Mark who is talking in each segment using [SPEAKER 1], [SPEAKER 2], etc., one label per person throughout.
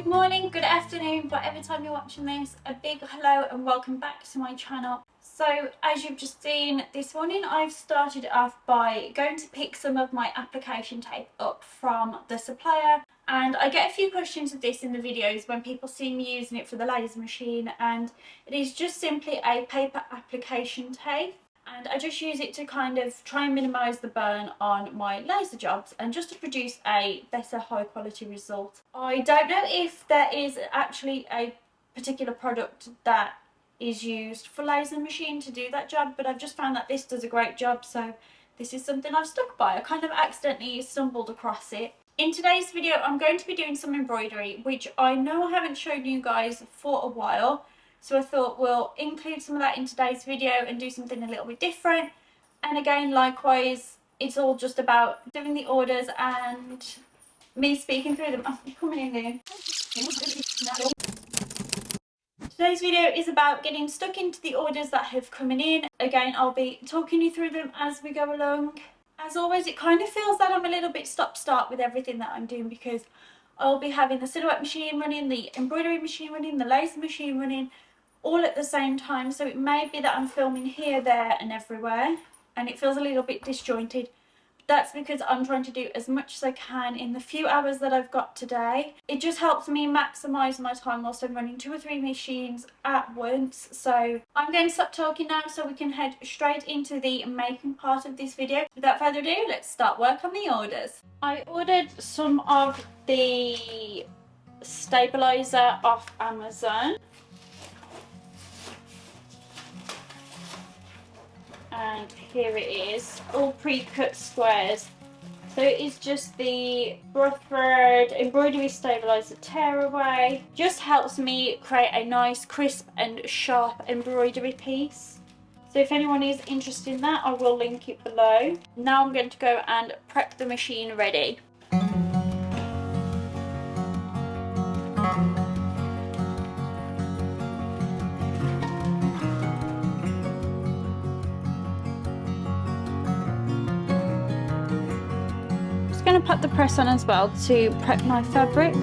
[SPEAKER 1] morning, good afternoon, whatever time you're watching this, a big hello and welcome back to my channel. So as you've just seen this morning, I've started off by going to pick some of my application tape up from the supplier, and I get a few questions of this in the videos when people see me using it for the laser machine, and it is just simply a paper application tape. And I just use it to kind of try and minimise the burn on my laser jobs and just to produce a better high quality result. I don't know if there is actually a particular product that is used for laser machine to do that job, but I've just found that this does a great job, so this is something I've stuck by. I kind of accidentally stumbled across it. In today's video I'm going to be doing some embroidery, which I know I haven't shown you guys for a while. So I thought we'll include some of that in today's video and do something a little bit different. And again, likewise, it's all just about doing the orders and me speaking through them. Oh, you're coming in there. Today's video is about getting stuck into the orders that have come in. Again, I'll be talking you through them as we go along. As always, it kind of feels that I'm a little bit stop-start with everything that I'm doing, because I'll be having the silhouette machine running, the embroidery machine running, the laser machine running, all at the same time, so it may be that I'm filming here, there and everywhere and it feels a little bit disjointed. That's because I'm trying to do as much as I can in the few hours that I've got today. It just helps me maximise my time whilst I'm running 2 or 3 machines at once. So I'm going to stop talking now so we can head straight into the making part of this video. Without further ado, let's start work on the orders. I ordered some of the stabiliser off Amazon. And here it is, all pre-cut squares. So it is just the Embroidered Embroidery Stabiliser tearaway. Just helps me create a nice, crisp and sharp embroidery piece. So if anyone is interested in that, I will link it below. Now I'm going to go and prep the machine ready. I'm going to put the press on as well to prep my fabric.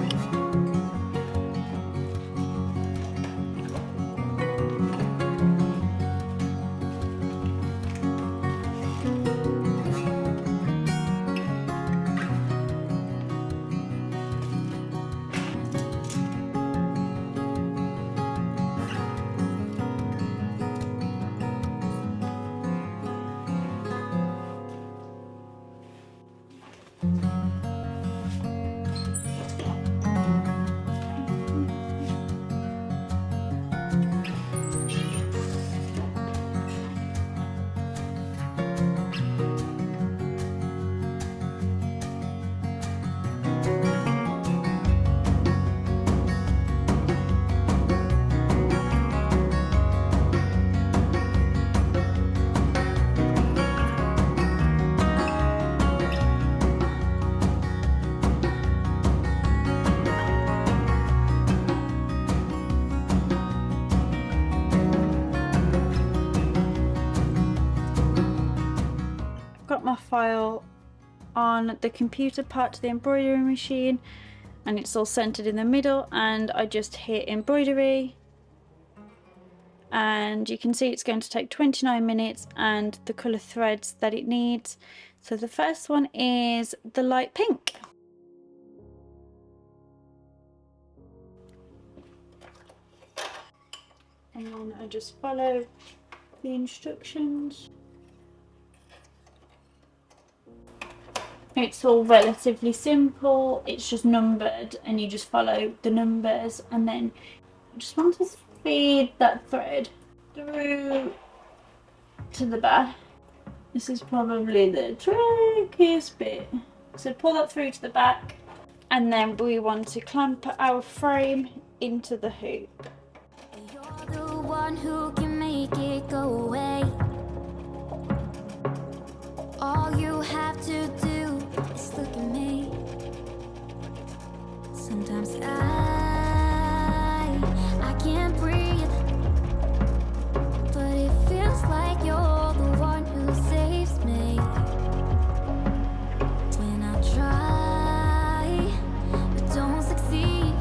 [SPEAKER 1] Got my file on the computer part to the embroidery machine and it's all centered in the middle, and I just hit embroidery and you can see it's going to take 29 minutes and the colour threads that it needs. So the first one is the light pink. And then I just follow the instructions. It's all relatively simple, it's just numbered and you just follow the numbers, and then I just want to feed that thread through to the back. This is probably the trickiest bit. So pull that through to the back, and then we want to clamp our frame into the hoop.
[SPEAKER 2] You're the one who can make it go away. All you have to do is look at me. Sometimes I can't breathe, but it feels like you're the one who saves me. When I try but don't succeed,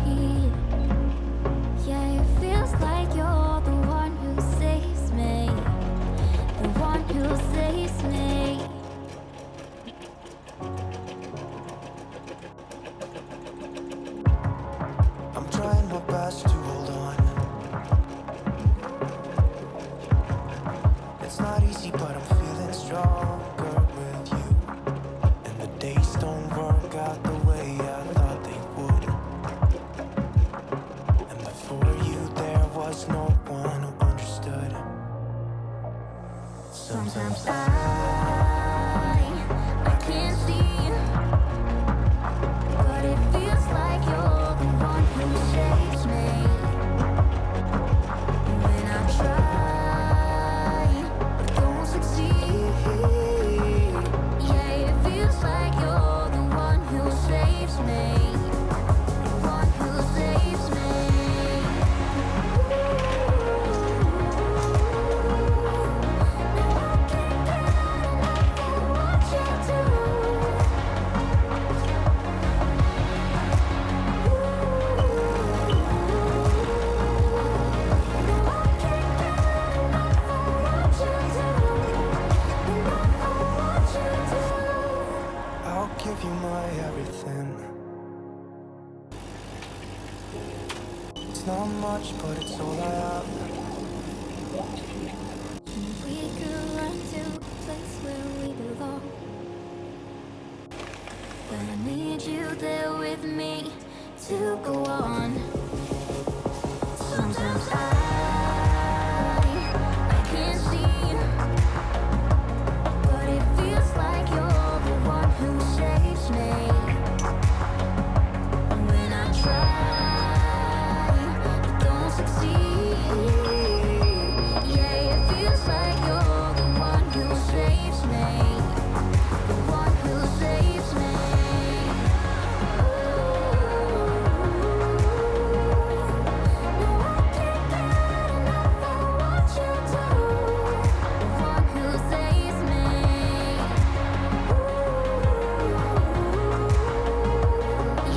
[SPEAKER 3] how much, but it's all I have.
[SPEAKER 2] We could run to a place where we belong, but I need you there with me to go on. Sometimes I can't see, but it feels like you're the one who saves me. And when I try, I don't succeed. Yeah, it feels like you're the one who saves me. The one who saves me. No, I can't get enough of what you do. The one who saves me.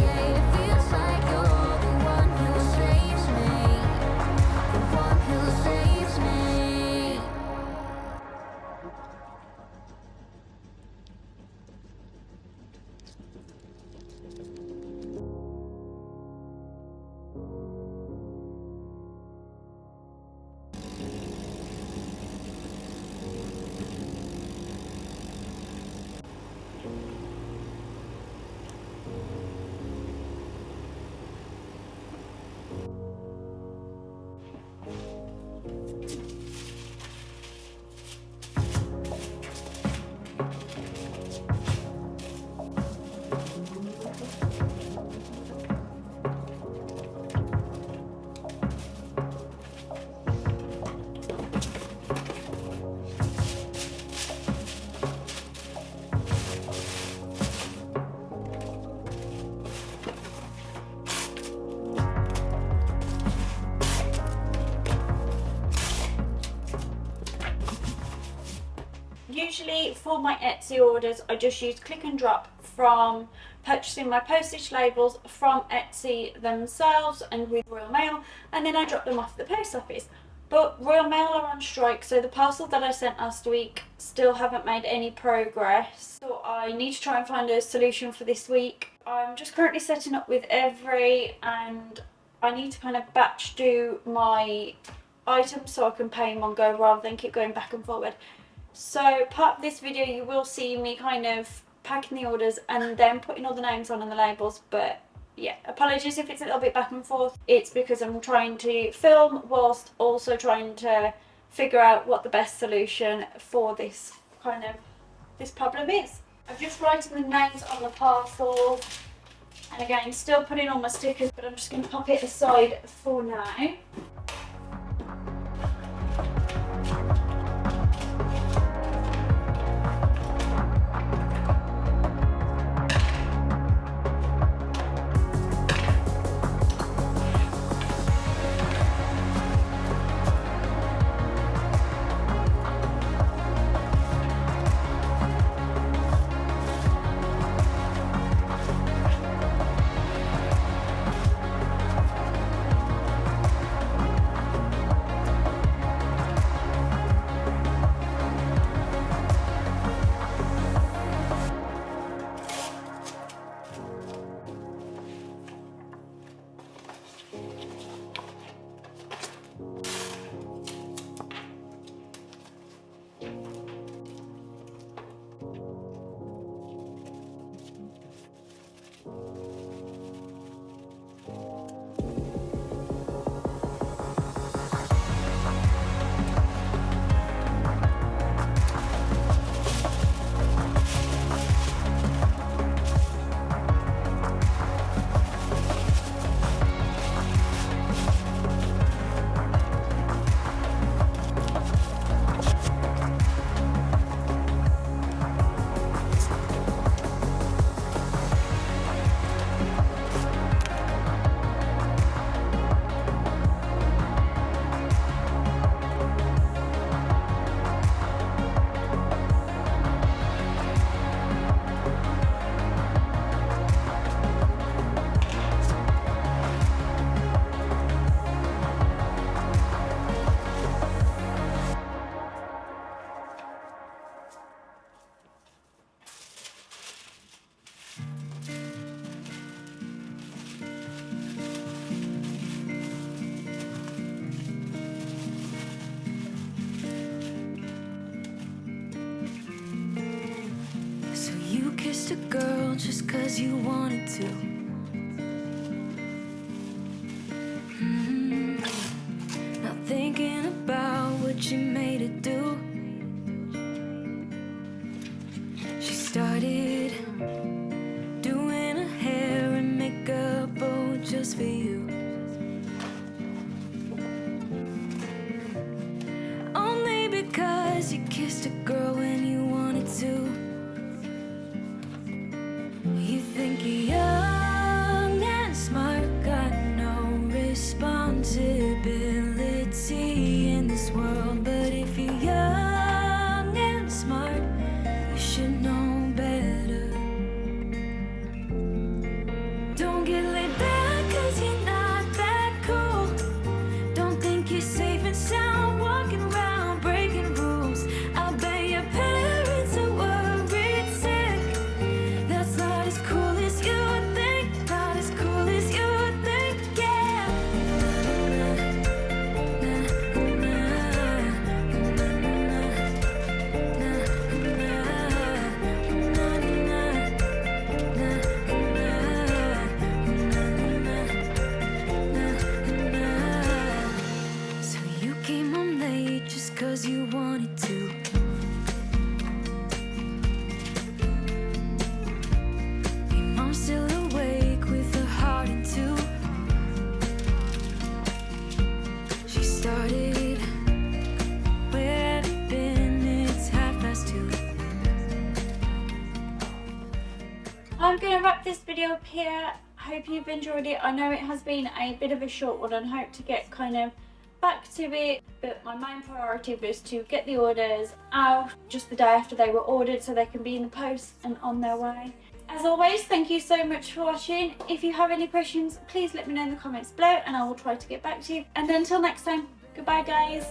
[SPEAKER 2] Yeah, it feels like you're the one who saves me. The one who saves me.
[SPEAKER 1] Usually for my Etsy orders I just use click and drop from purchasing my postage labels from Etsy themselves and with Royal Mail, and then I drop them off at the post office. But Royal Mail are on strike, so the parcel that I sent last week still haven't made any progress. So I need to try and find a solution for this week. I'm just currently setting up with Every, and I need to kind of batch do my items so I can pay in one go rather than keep going back and forward. So part of this video you will see me kind of packing the orders and then putting all the names on and the labels, but yeah, apologies if it's a little bit back and forth. It's because I'm trying to film whilst also trying to figure out what the best solution for this problem is. I'm just writing the names on the parcel, and again still putting all my stickers, but I'm just going to pop it aside for now.
[SPEAKER 2] 'cause you wanted to. Now thinking about what you made it do. She started doing her hair and makeup, oh, just for you. Only because you kissed a girl when you wanted to. You think you're young and smart, got no responsibility in this world. But if you're young and smart, you should know better. Don't get laid back 'cause you're not that cool. Don't think you're safe and sound walking around breaking rules. I bet your parents are worried sick. That's not as cool as you think. Not as cool as you think, yeah. So you came home late just 'cause you wanted to. Your mom's still awake with her heart in two. She started, where have you been? It's 2:30.
[SPEAKER 1] I'm going to wrap this video up here. Hope you've enjoyed it. I know it has been a bit of a short one and hope to get kind of back to it, but my main priority was to get the orders out just the day after they were ordered so they can be in the post and on their way. As always, thank you so much for watching. If you have any questions, please let me know in the comments below and I will try to get back to you. And until next time, goodbye guys.